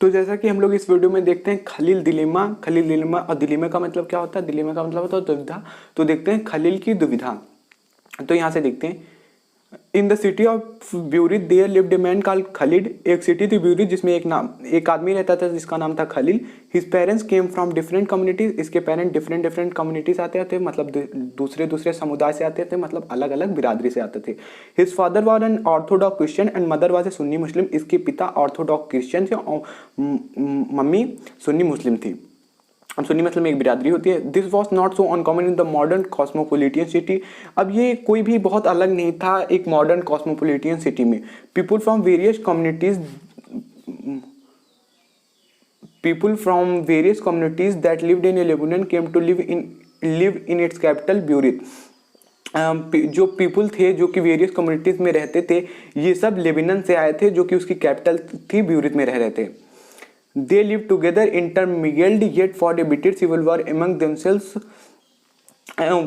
तो जैसा कि हम लोग इस वीडियो में देखते हैं खलील दिलेमा, खलील दिलेमा, और दिलेमा का मतलब क्या होता है, दिलेमा का मतलब होता है दुविधा। तो देखते हैं खलील की दुविधा। तो यहाँ से देखते हैं, in the city of Beirut there lived a man called Khalil. एक सिटी थी ब्यूरिट जिसमें एक आदमी रहता था जिसका नाम था Khalil. His parents came from different communities. इसके पेरेंट डिफरेंट डिफरेंट कम्युनिटी से आते थे, मतलब दूसरे दूसरे समुदाय से आते थे, मतलब अलग अलग बिरादरी से आते थे। His father was an orthodox Christian and mother was a Sunni Muslim. इसके पिता ऑर्थोडॉक्स क्रिश्चियन थे और मम्मी सुन्नी मुस्लिम थी। अब सुन्नी मतलब एक बिरादरी होती है। This was not so uncommon in the modern cosmopolitan city. अब ये कोई भी बहुत अलग नहीं था एक मॉडर्न कॉस्मोपोलिटियन सिटी में। People from various communities, people from various communities that lived in Lebanon came to live in its capital Beirut। जो पीपल थे जो कि वेरियस कम्युनिटीज में रहते थे, ये सब लेबनान से आए थे जो कि उसकी कैपिटल थी ब्यूरिट में रह रहे थे। They live together intermingled yet for a bitter civil war among themselves.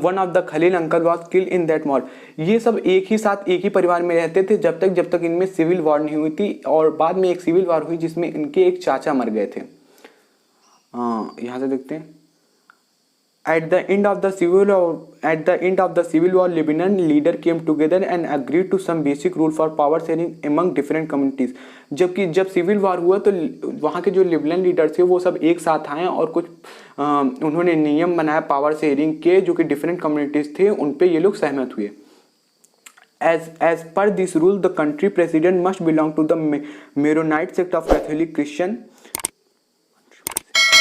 One of the Khalil uncle was killed in that war. ये सब एक ही साथ एक ही परिवार में रहते थे जब तक इनमें सिविल वॉर नहीं हुई थी, और बाद में एक सिविल वॉर हुई जिसमें इनके एक चाचा मर गए थे। यहाँ से देखते हैं, At the end of the civil war, Lebanon leader came together and agreed to some basic rule for power sharing among different communities। जबकि जब सिविल वार हुआ तो वहाँ के जो लेबनान लीडर थे वो सब एक साथ आए और कुछ उन्होंने नियम बनाया पावर शेयरिंग के, जो कि डिफरेंट कम्युनिटीज थे उन पे ये लोग सहमत हुए। As per this rule, the country president must belong to the Maronite sect of Catholic Christian।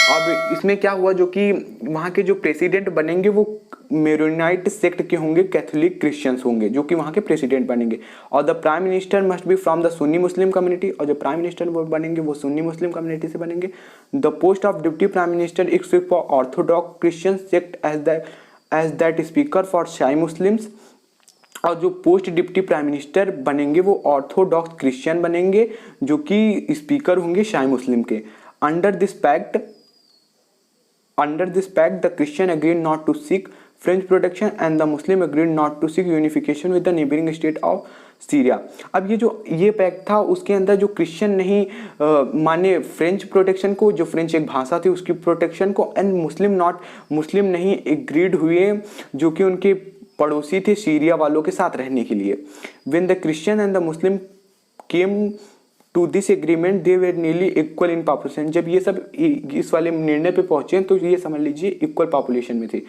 अब इसमें क्या हुआ, जो कि वहाँ के जो प्रेसिडेंट बनेंगे वो मेरोनाइट सेक्ट के होंगे, कैथोलिक क्रिश्चियंस होंगे जो कि वहाँ के प्रेसिडेंट बनेंगे। और the prime minister must be from the Sunni Muslim community, और जो प्राइम मिनिस्टर वो बनेंगे वो सुन्नी मुस्लिम कम्युनिटी से बनेंगे। The post of deputy prime minister is for orthodox Christian sect as that speaker for Shia Muslims. और जो पोस्ट डिप्टी प्राइम मिनिस्टर बनेंगे वो ऑर्थोडॉक्स क्रिश्चियन बनेंगे जो कि स्पीकर होंगे शाई मुस्लिम के। Under this pact, the Christian agreed not to seek French protection and the Muslim agreed not to seek unification with the neighboring state of Syria। अब ये पैक्ट था, उसके अंदर जो क्रिश्चियन नहीं माने फ्रेंच प्रोटेक्शन को, जो फ्रेंच एक भाषा थी उसकी प्रोटेक्शन को, एंड मुस्लिम नहीं एग्रीड हुए जो कि उनके पड़ोसी थे सीरिया वालों के साथ रहने के लिए। When the Christian and the Muslim came to this agreement, they were nearly equal in population। जब ये सब इस वाले निर्णय पे पहुंचे तो ये समझ लीजिए इक्वल पॉपुलेशन में थे।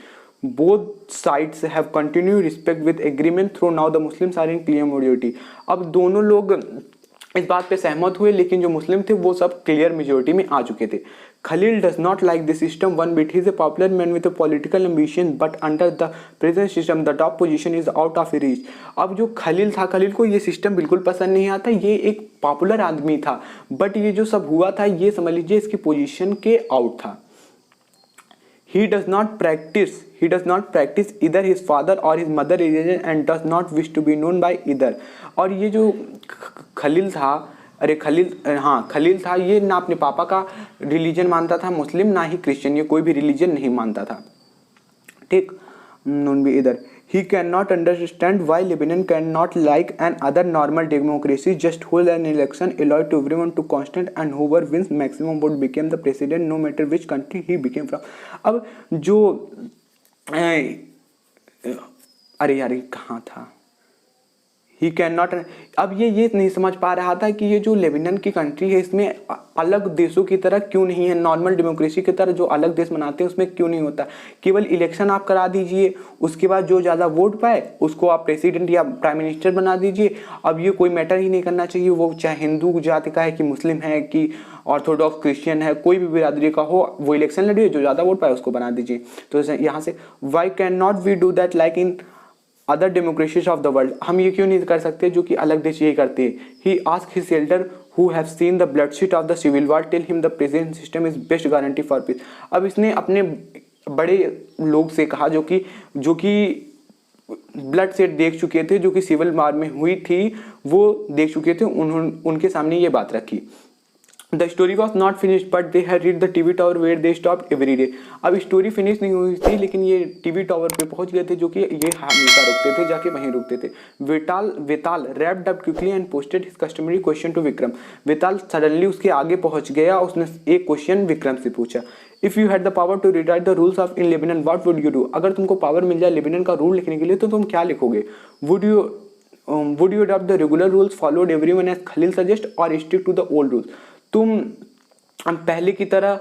Both sides have continued respect with agreement through now the Muslims are in clear majority। अब दोनों लोग इस बात पे सहमत हुए, लेकिन जो मुस्लिम थे वो सब क्लियर मेजोरिटी में आ चुके थे। Khalil does not like this system one bit. He is a popular man with a political ambition but under the present system the top position is out of reach. अब जो खलील था, खलील को ये system बिल्कुल पसंद नहीं आता। ये एक पॉपुलर आदमी था बट ये जो सब हुआ था ये समझ लीजिए इसकी पोजीशन के आउट था। He does not practice either his father or his mother religion and does not wish to be known by either। और ये जो खलील था, खलील था, ये ना अपने पापा का रिलीजन मानता था मुस्लिम, ना ही क्रिश्चियन, ये कोई भी रिलीजन नहीं मानता था। ठीक, नोन बी इधर। He cannot understand why Lebanon cannot, like an other normal democracy, just hold an election, allow to everyone to constant, and whoever wins maximum vote became the president, no matter which country he became from। अब जो अरे यार कहाँ था, he can not. अब ये नहीं समझ पा रहा था कि ये जो लेबनान की कंट्री है इसमें अलग देशों की तरह क्यों नहीं है, नॉर्मल डेमोक्रेसी की तरह जो अलग देश बनाते हैं उसमें क्यों नहीं होता। केवल इलेक्शन आप करा दीजिए, उसके बाद जो ज़्यादा वोट पाए उसको आप प्रेसिडेंट या प्राइम मिनिस्टर बना दीजिए। अब ये कोई मैटर ही नहीं करना चाहिए, वो चाहे हिंदू जाति का है कि मुस्लिम है कि ऑर्थोडॉक्स क्रिश्चियन है, कोई भी बिरादरी का हो, वो इलेक्शन लड़िए, जो ज़्यादा वोट पाए उसको बना दीजिए। तो यहाँ से why can not we do that like in other democracies of the world. हम ये क्यों नहीं कर सकते जो कि अलग देश यही करते हैं। He ask his elder who have seen the bloodshed of the civil war tell him the present system is best guarantee for peace. अब इसने अपने बड़े लोग से कहा जो कि ब्लड सेट देख चुके थे, जो कि सिविल वार में हुई थी वो देख चुके थे, उनके सामने ये बात रखी। The story was not finish but they had read the TV tower where they stop every day. अब स्टोरी फिनिश नहीं हुई थी लेकिन ये टीवी टावर पे पहुंच गए थे, जो कि ये हमेशा रुकते थे, जाके वहीं रुकते थे। Vetal wrapped up quickly and posted his customary question to Vikram. Vetal suddenly उसके आगे पहुंच गया, उसने एक क्वेश्चन विक्रम से पूछा। If you had the power to rewrite the rules of in Lebanon what would you do. अगर तुमको पावर मिल जाए लेबनान का रूल लिखने के लिए तो तुम क्या लिखोगे। Would you adopt the regular rules followed everyone as Khalil suggest और stick to the old rules. तुम पहले की तरह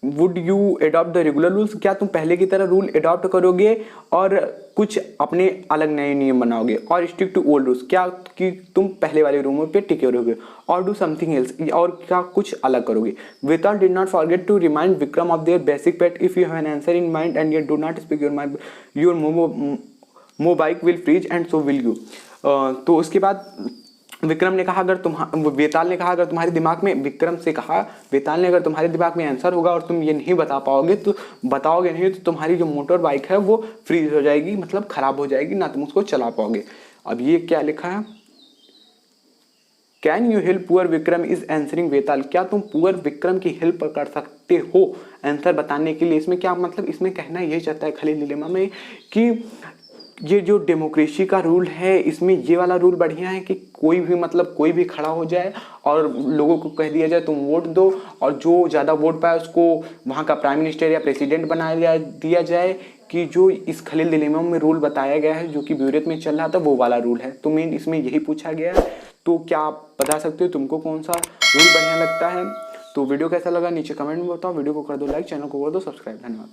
would you adopt the regular rules, क्या तुम पहले की तरह रूल अडॉप्ट करोगे और कुछ अपने अलग नए नियम बनाओगे। और स्टिक टू ओल्ड रूल्स, क्या कि तुम पहले वाले रूमों पे टिके रहोगे। और डू समथिंग एल्स, और क्या कुछ अलग करोगे। Vetal did not forget to remind Vikram of their basic pact. If you have an answer in mind and you do not speak your mind your mobile will freeze and so will you. तो उसके बाद विक्रम ने कहा वेताल ने कहा अगर तुम्हारे दिमाग में, विक्रम से कहा वेताल ने, अगर तुम्हारे दिमाग में आंसर होगा और तुम ये नहीं बताओगे नहीं तो तुम्हारी जो मोटर बाइक है वो फ्रीज हो जाएगी, मतलब खराब हो जाएगी, ना तुम उसको चला पाओगे। अब ये क्या लिखा है, can you help poor Vikram is answering Vetal. क्या तुम पुअर विक्रम की हेल्प कर सकते हो आंसर बताने के लिए। इसमें क्या मतलब, इसमें कहना ये चाहता है खलील डिलेमा में कि ये जो डेमोक्रेसी का रूल है इसमें ये वाला रूल बढ़िया है कि कोई भी खड़ा हो जाए और लोगों को कह दिया जाए तुम वोट दो, और जो ज़्यादा वोट पाए उसको वहाँ का प्राइम मिनिस्टर या प्रेसिडेंट बना दिया जाए, कि जो इस खलील डिलेमा में रूल बताया गया है जो कि ब्यूरेट में चल रहा था वो वाला रूल है। तो मेन इसमें यही पूछा गया है। तो क्या आप बता सकते हो तुमको कौन सा रूल बढ़िया लगता है। तो वीडियो कैसा लगा नीचे कमेंट में बताओ। वीडियो को कर दो लाइक, चैनल को कर दो सब्सक्राइब। धन्यवाद।